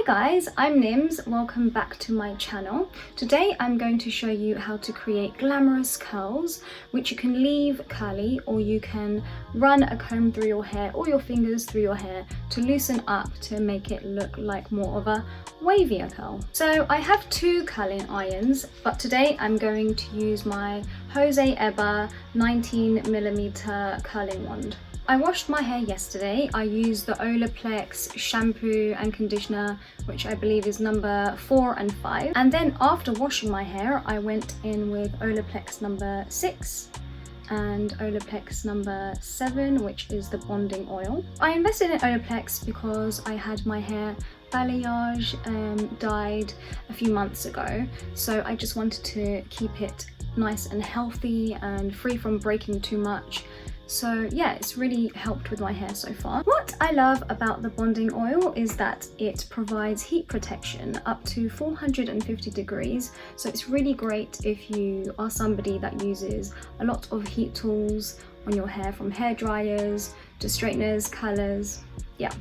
Hi guys, I'm Nims. Welcome back to my channel. Today I'm going to show you how to create glamorous curls, which you can leave curly or you can run a comb through your hair or your fingers through your hair to loosen up to make it look like more of a wavier curl. So I have two curling irons, but today I'm going to use my Jose Eber 19mm curling wand. I washed my hair yesterday. I used the Olaplex shampoo and conditioner, which I believe is number 4 and 5. And then after washing my hair, I went in with Olaplex number 6 and Olaplex number 7, which is the bonding oil. I invested in Olaplex because I had my hair balayage dyed a few months ago. So I just wanted to keep it nice and healthy and free from breaking too much. So yeah, it's really helped with my hair so far. What I love about the bonding oil is that it provides heat protection up to 450 degrees. So it's really great if you are somebody that uses a lot of heat tools on your hair, from hair dryers to straighteners, curlers. Yeah,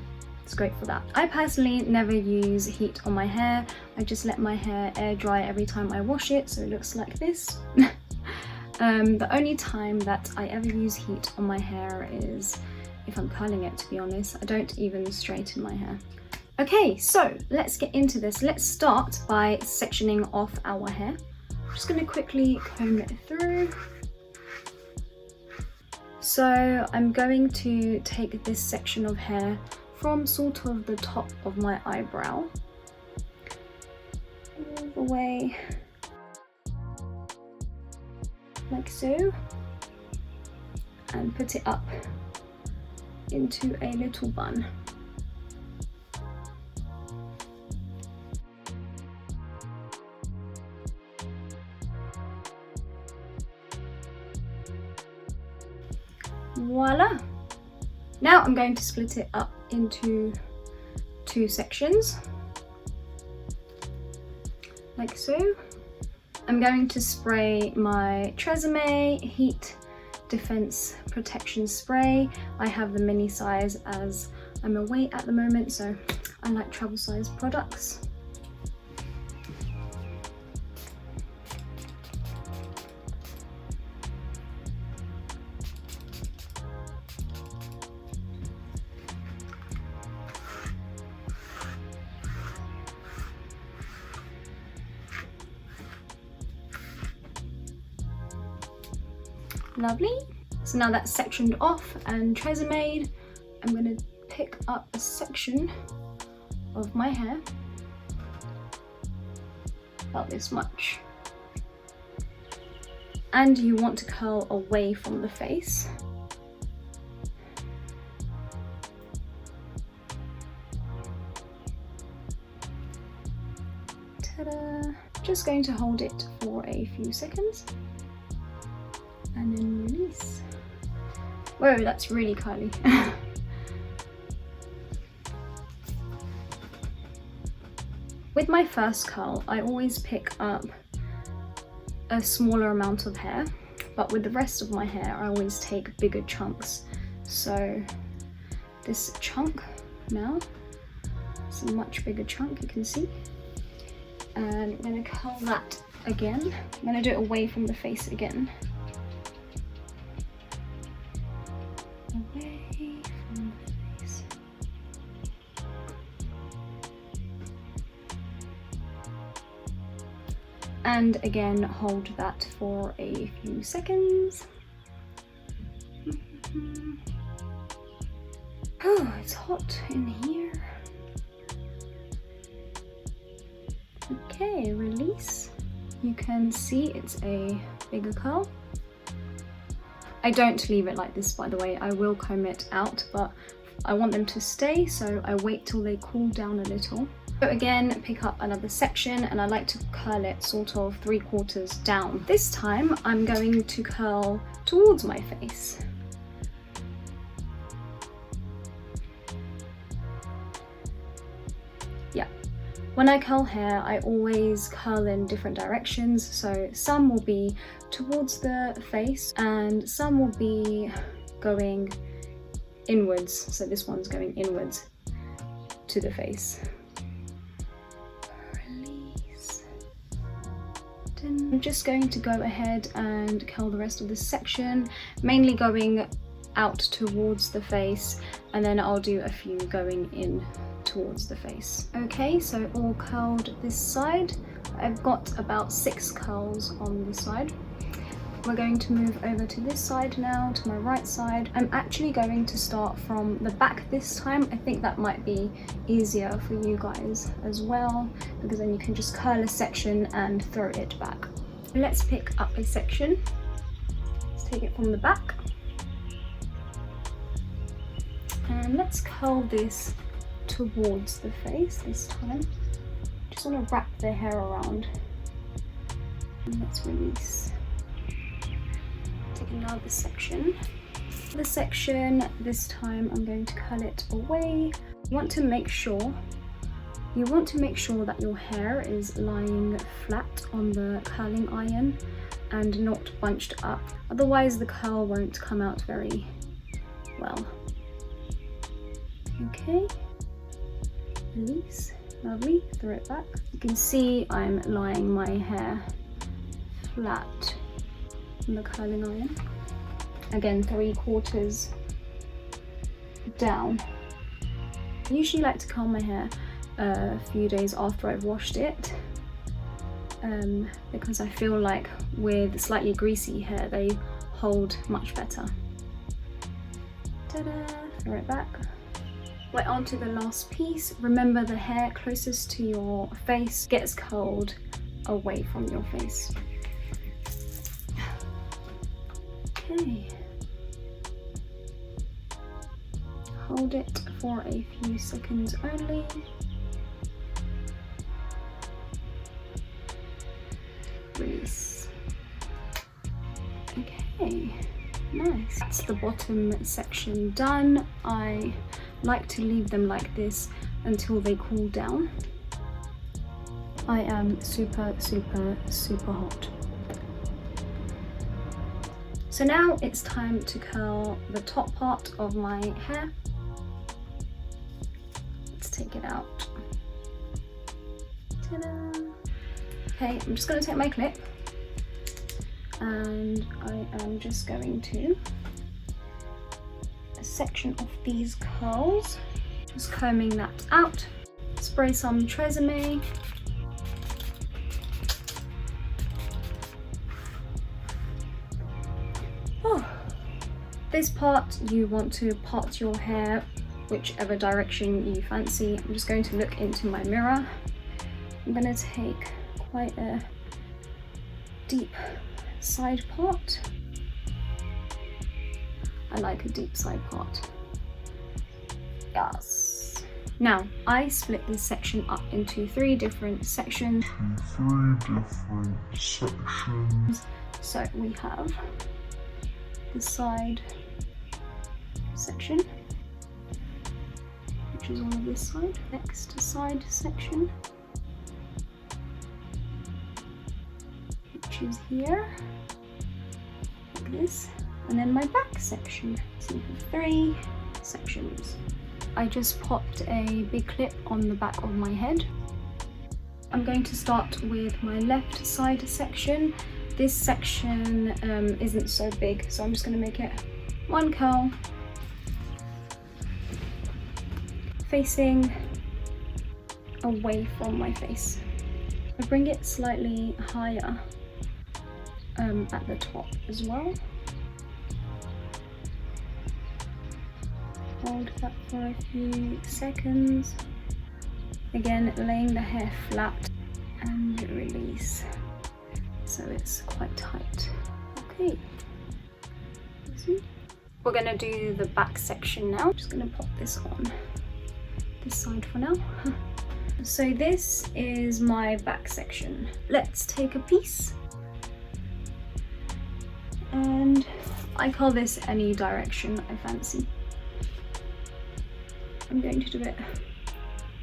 it's great for that. I personally never use heat on my hair. I just let my hair air dry every time I wash it, so it looks like this. The only time that I ever use heat on my hair is if I'm curling it, to be honest. I don't even straighten my hair. Okay, so let's get into this. Let's start by sectioning off our hair. I'm just going to quickly comb it through. So I'm going to take this section of hair from sort of the top of my eyebrow all the way like so, and put it up into a little bun. Voila! Now I'm going to split it up into two sections, like so. I'm going to spray my Tresemme Heat Defense Protection Spray. I have the mini size as I'm away at the moment, so I like travel size products. Lovely. So now that's sectioned off and Tresemme, I'm going to pick up a section of my hair, about this much. And you want to curl away from the face. Ta-da! Just going to hold it for a few seconds and then release. Whoa, that's really curly. With my first curl, I always pick up a smaller amount of hair, but with the rest of my hair, I always take bigger chunks. So this chunk now, it's a much bigger chunk, you can see. And I'm gonna curl that again. I'm gonna do it away from the face again. Away from the face. And again, hold that for a few seconds. Oh, it's hot in here. Okay, release. You can see it's a bigger curl. I don't leave it like this, by the way. I will comb it out, but I want them to stay, so I wait till they cool down a little. So again, pick up another section, and I like to curl it sort of 3/4 down. This time I'm going to curl towards my face. Yeah. When I curl hair, I always curl in different directions, so some will be towards the face and some will be going inwards. So this one's going inwards to the face. I'm just going to go ahead and curl the rest of this section, mainly going out towards the face, and then I'll do a few going in towards the face. Okay, so all curled this side. I've got about 6 curls on this side. We're going to move over to this side now, to my right side. I'm actually going to start from the back this time. I think that might be easier for you guys as well, because then you can just curl a section and throw it back. Let's pick up a section. Let's take it from the back. And let's curl this towards the face this time. Just want to wrap the hair around. And let's release. Take another section. The section this time I'm going to curl it away. You want to make sure that your hair is lying flat on the curling iron and not bunched up. Otherwise the curl won't come out very well. Okay, release, lovely, throw it back. You can see I'm lying my hair flat on the curling iron. Again, 3/4 down. I usually like to curl my hair a few days after I've washed it, because I feel like with slightly greasy hair they hold much better. Ta-da! Throw it back. We're on to the last piece. Remember, the hair closest to your face gets curled away from your face. Okay. Hold it for a few seconds only. Release. Okay, nice. That's the bottom section done. I like to leave them like this until they cool down. I am super hot. So now it's time to curl the top part of my hair. Let's take it out. Ta-da! Okay, I'm just going to take my clip and I am just going to a section of these curls, just combing that out. Spray some Tresemme. Oh. This part you want to part your hair whichever direction you fancy. I'm just going to look into my mirror. I'm going to take quite a deep side part. I like a deep side part. Yes. Now, I split this section up into 3 different sections. So we have the side section, which is on this side. Next side section, which is here, like this. And then my back section. So you have 3 sections. I just popped a big clip on the back of my head. I'm going to start with my left side section. This section isn't so big, so I'm just going to make it 1 curl facing away from my face. I bring it slightly higher at the top as well. Hold that for a few seconds. Again, laying the hair flat and release. So it's quite tight. Okay. We're gonna do the back section now. I'm just gonna pop this on this side for now. So this is my back section. Let's take a piece. And I call this any direction I fancy. I'm going to do it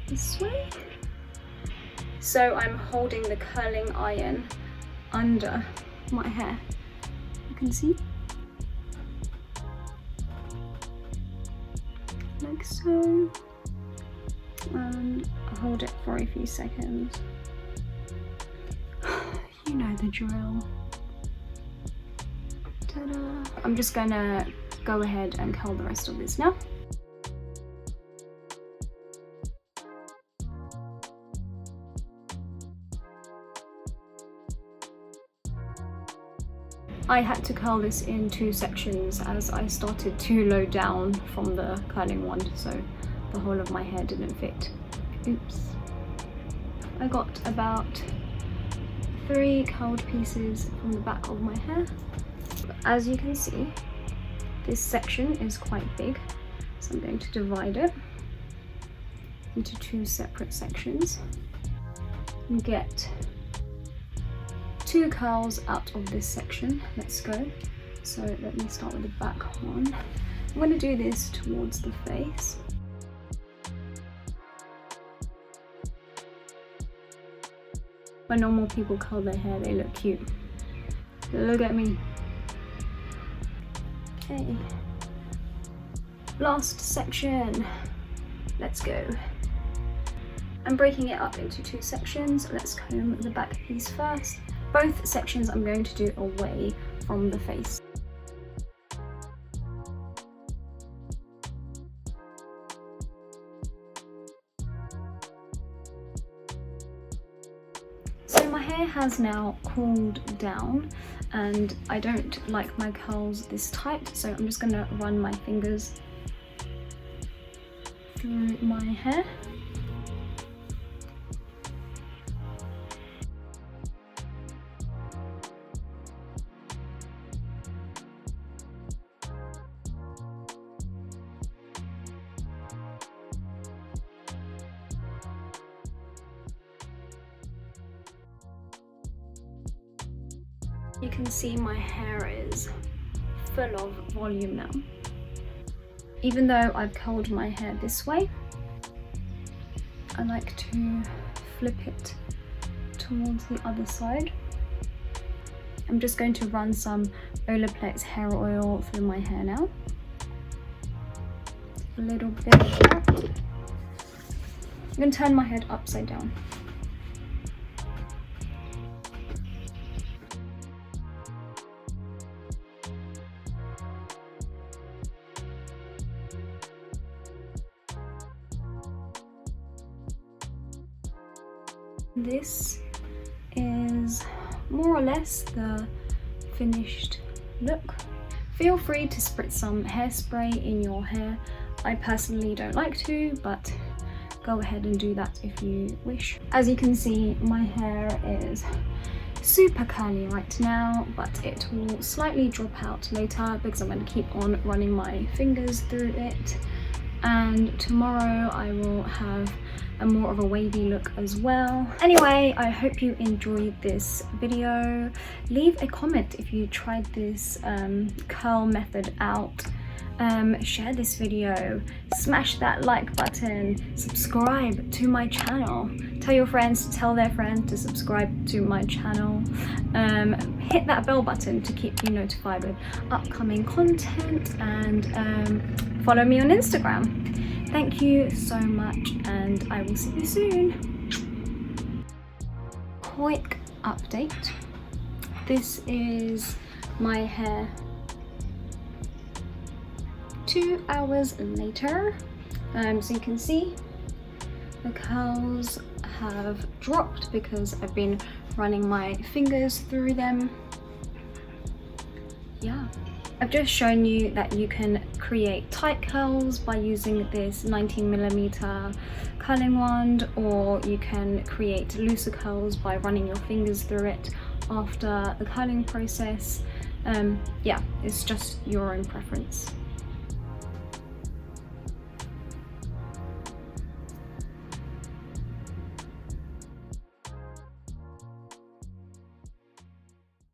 this way. So I'm holding the curling iron under my hair. You can see. Like so. And I'll hold it for a few seconds. You know the drill. Ta-da! I'm just gonna go ahead and curl the rest of this now. I had to curl this in 2 sections as I started too low down from the curling wand, so the whole of my hair didn't fit. Oops. I got about 3 curled pieces from the back of my hair. As you can see, this section is quite big, so I'm going to divide it into 2 separate sections and get 2 curls out of this section. Let's go. So let me start with the back one. I'm going to do this towards the face. When normal people curl their hair, they look cute. Look at me. Okay. Last section. Let's go. I'm breaking it up into 2 sections. Let's comb the back piece first. Both sections I'm going to do away from the face. So my hair has now cooled down and I don't like my curls this tight, so I'm just going to run my fingers through my hair. You can see my hair is full of volume now. Even though I've curled my hair this way, I like to flip it towards the other side. I'm just going to run some Olaplex hair oil through my hair now. A little bit of that. I'm going to turn my head upside down. This is more or less the finished look. Feel free to spritz some hairspray in your hair. I personally don't like to, but go ahead and do that if you wish. As you can see, my hair is super curly right now, but it will slightly drop out later because I'm going to keep on running my fingers through it. And tomorrow I will have a more of a wavy look as well. Anyway, I hope you enjoyed this video. Leave a comment if you tried this curl method out. Share this video, smash that like button, subscribe to my channel, tell your friends to tell their friends to subscribe to my channel, hit that bell button to keep you notified with upcoming content, and follow me on Instagram. Thank you so much, and I will see you soon. Quick update. This is my hair 2 hours later. So you can see the curls have dropped because I've been running my fingers through them. Yeah. I've just shown you that you can create tight curls by using this 19mm curling wand, or you can create looser curls by running your fingers through it after the curling process. Yeah, it's just your own preference.